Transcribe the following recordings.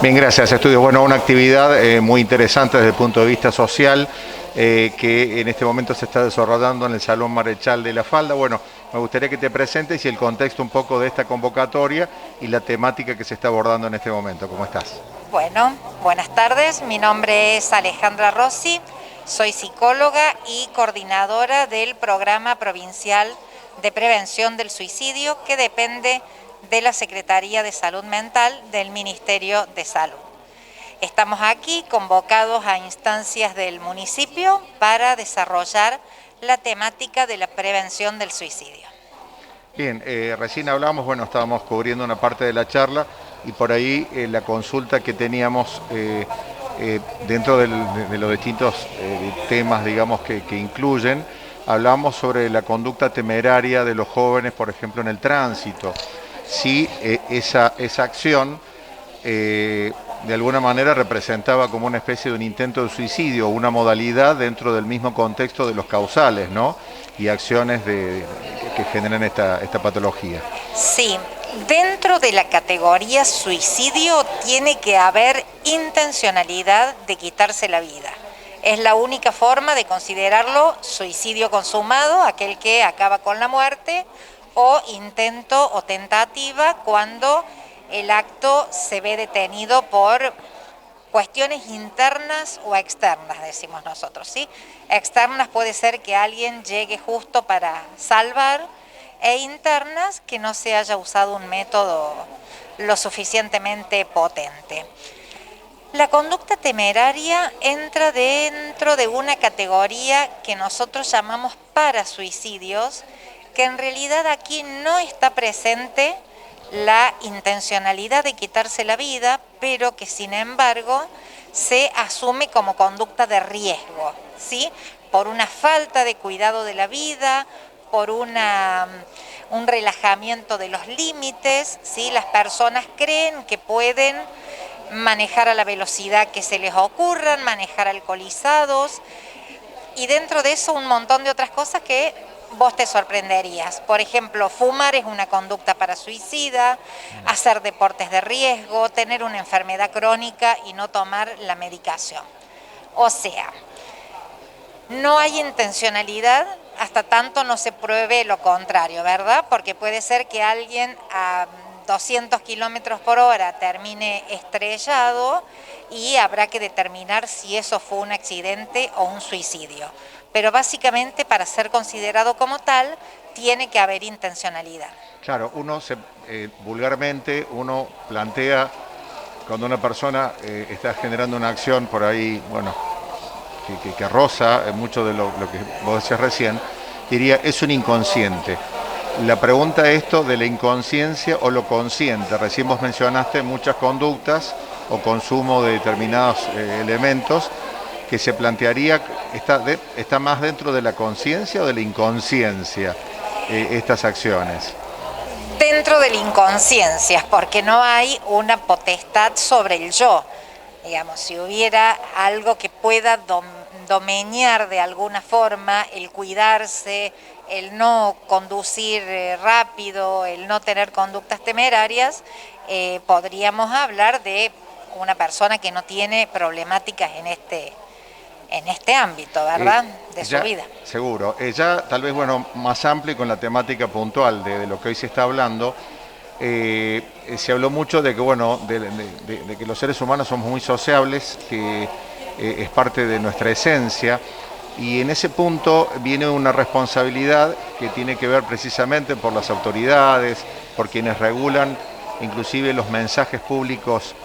Bien, gracias, Estudio. Bueno, una actividad muy interesante desde el punto de vista social que en este momento se está desarrollando en el Salón Marechal de la Falda. Bueno, me gustaría que te presentes y el contexto un poco de esta convocatoria y la temática que se está abordando en este momento. ¿Cómo estás? Bueno, buenas tardes. Mi nombre es Alejandra Rossi. Soy psicóloga y coordinadora del Programa Provincial de Prevención del Suicidio, que depende de la Secretaría de Salud Mental del Ministerio de Salud. Estamos aquí convocados a instancias del municipio para desarrollar la temática de la prevención del suicidio. Bien, recién hablamos, bueno, estábamos cubriendo una parte de la charla y por ahí la consulta que teníamos dentro de los distintos temas, digamos, que incluyen, hablamos sobre la conducta temeraria de los jóvenes, por ejemplo, en el tránsito. Si esa acción de alguna manera representaba como una especie de un intento de suicidio, una modalidad dentro del mismo contexto de los causales, ¿no? Y acciones que generan esta patología. Sí, dentro de la categoría suicidio tiene que haber intencionalidad de quitarse la vida. Es la única forma de considerarlo suicidio consumado, aquel que acaba con la muerte, o intento o tentativa cuando el acto se ve detenido por cuestiones internas o externas, decimos nosotros, ¿sí? Externas puede ser que alguien llegue justo para salvar, e internas que no se haya usado un método lo suficientemente potente. La conducta temeraria entra dentro de una categoría que nosotros llamamos parasuicidios, que en realidad aquí no está presente la intencionalidad de quitarse la vida, pero que sin embargo se asume como conducta de riesgo, ¿sí? Por una falta de cuidado de la vida, por un relajamiento de los límites, ¿sí? Las personas creen que pueden manejar a la velocidad que se les ocurran, manejar alcoholizados, y dentro de eso un montón de otras cosas que vos te sorprenderías. Por ejemplo, fumar es una conducta para suicida, hacer deportes de riesgo, tener una enfermedad crónica y no tomar la medicación. O sea, no hay intencionalidad hasta tanto no se pruebe lo contrario, ¿verdad? Porque puede ser que alguien a 200 kilómetros por hora termine estrellado y habrá que determinar si eso fue un accidente o un suicidio. Pero básicamente para ser considerado como tal tiene que haber intencionalidad. Claro, vulgarmente uno plantea cuando una persona está generando una acción por ahí, bueno, que roza mucho de lo que vos decías recién, diría, es un inconsciente. La pregunta es esto de la inconsciencia o lo consciente. Recién vos mencionaste muchas conductas o consumo de determinados elementos que se plantearía, está más dentro de la conciencia o de la inconsciencia estas acciones. Dentro de la inconsciencia, porque no hay una potestad sobre el yo. Digamos, si hubiera algo que pueda domeñar de alguna forma el cuidarse, el no conducir rápido, el no tener conductas temerarias, podríamos hablar de una persona que no tiene problemáticas en este ámbito, ¿verdad? De su vida. Seguro. Ya tal vez, bueno, más amplio y con la temática puntual de lo que hoy se está hablando, se habló mucho de que, bueno, de que los seres humanos somos muy sociables, que es parte de nuestra esencia, y en ese punto viene una responsabilidad que tiene que ver precisamente por las autoridades, por quienes regulan inclusive los mensajes públicos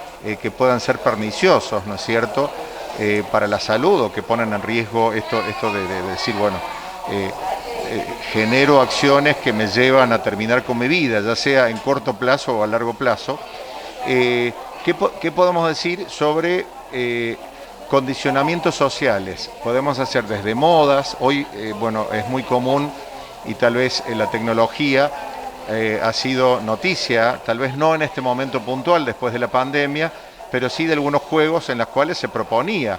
que puedan ser perniciosos, ¿no es cierto?, para la salud, o que ponen en riesgo esto de decir, bueno, genero acciones que me llevan a terminar con mi vida, ya sea en corto plazo o a largo plazo. ¿Qué podemos decir sobre condicionamientos sociales? Podemos hacer desde modas, hoy bueno, es muy común y tal vez la tecnología ha sido noticia, tal vez no en este momento puntual después de la pandemia, pero sí de algunos juegos en los cuales se proponía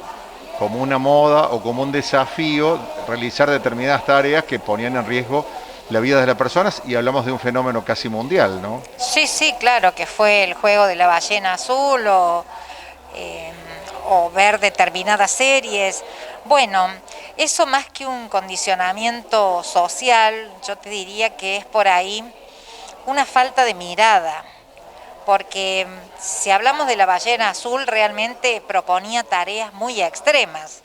como una moda o como un desafío realizar determinadas tareas que ponían en riesgo la vida de las personas, y hablamos de un fenómeno casi mundial, ¿no? Sí, sí, claro, que fue el juego de la ballena azul o eh, o ver determinadas series. Bueno, eso más que un condicionamiento social, yo te diría que es por ahí una falta de mirada, porque si hablamos de La ballena azul, realmente proponía tareas muy extremas,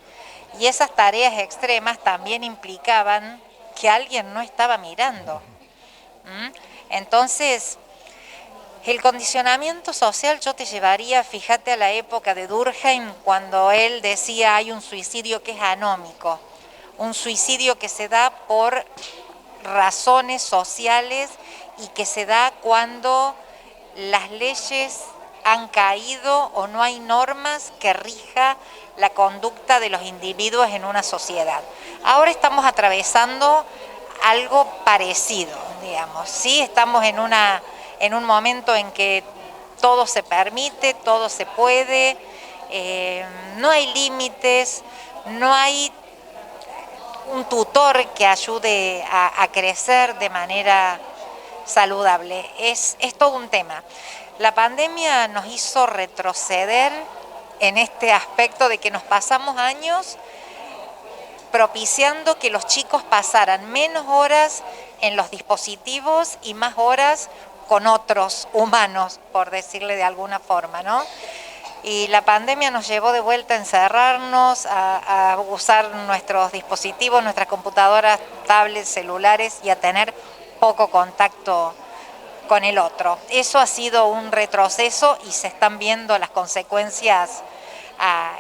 y esas tareas extremas también implicaban que alguien no estaba mirando. Entonces, el condicionamiento social yo te llevaría, fíjate, a la época de Durkheim, cuando él decía hay un suicidio que es anómico, un suicidio que se da por razones sociales y que se da cuando las leyes han caído o no hay normas que rija la conducta de los individuos en una sociedad. Ahora estamos atravesando algo parecido, digamos, ¿sí? Estamos en un momento en que todo se permite, todo se puede, no hay límites, no hay un tutor que ayude a crecer de manera saludable. Es todo un tema. La pandemia nos hizo retroceder en este aspecto de que nos pasamos años propiciando que los chicos pasaran menos horas en los dispositivos y más horas con otros humanos, por decirle de alguna forma, ¿no? Y la pandemia nos llevó de vuelta a encerrarnos, a usar nuestros dispositivos, nuestras computadoras, tablets, celulares y a tener poco contacto con el otro. Eso ha sido un retroceso y se están viendo las consecuencias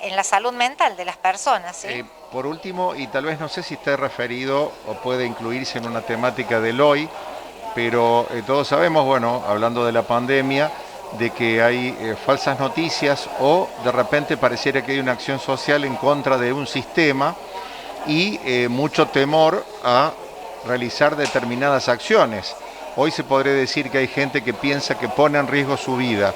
en la salud mental de las personas, ¿sí? Por último, y tal vez no sé si esté referido o puede incluirse en una temática del hoy, pero todos sabemos, bueno, hablando de la pandemia, de que hay falsas noticias o de repente pareciera que hay una acción social en contra de un sistema y mucho temor a realizar determinadas acciones. Hoy se podría decir que hay gente que piensa que pone en riesgo su vida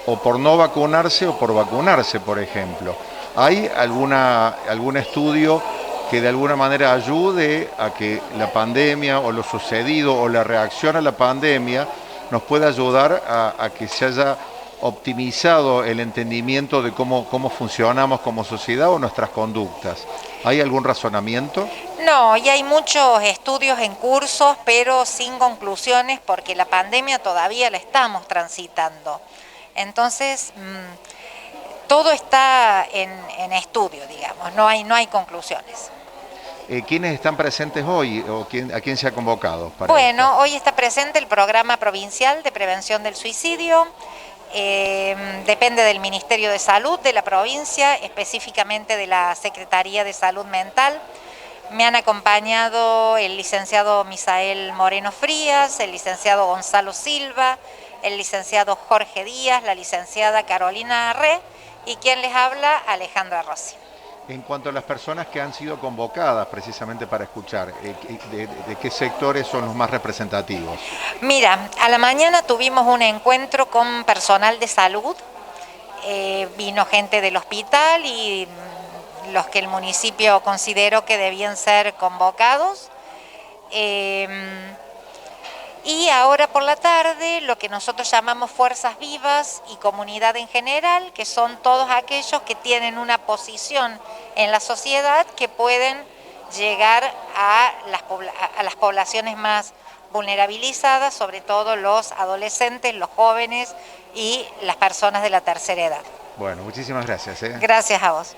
o por no vacunarse o por vacunarse, por ejemplo. ¿Hay algún estudio que de alguna manera ayude a que la pandemia o lo sucedido o la reacción a la pandemia nos pueda ayudar a que se haya optimizado el entendimiento de cómo funcionamos como sociedad o nuestras conductas? ¿Hay algún razonamiento? No, y hay muchos estudios en cursos, pero sin conclusiones, porque la pandemia todavía la estamos transitando. Entonces, todo está en estudio, digamos, no hay conclusiones. ¿Quiénes están presentes hoy o a quién se ha convocado para Bueno, esto? hoy está presente el Programa Provincial de Prevención del Suicidio, depende del Ministerio de Salud de la provincia, específicamente de la Secretaría de Salud Mental. Me han acompañado el licenciado Misael Moreno Frías, el licenciado Gonzalo Silva, el licenciado Jorge Díaz, la licenciada Carolina Arre y quien les habla, Alejandra Rossi. En cuanto a las personas que han sido convocadas precisamente para escuchar, ¿de qué sectores son los más representativos? Mira, a la mañana tuvimos un encuentro con personal de salud, vino gente del hospital y los que el municipio consideró que debían ser convocados. Y ahora por la tarde, lo que nosotros llamamos fuerzas vivas y comunidad en general, que son todos aquellos que tienen una posición en la sociedad que pueden llegar a las poblaciones más vulnerabilizadas, sobre todo los adolescentes, los jóvenes y las personas de la tercera edad. Bueno, muchísimas gracias. Gracias a vos.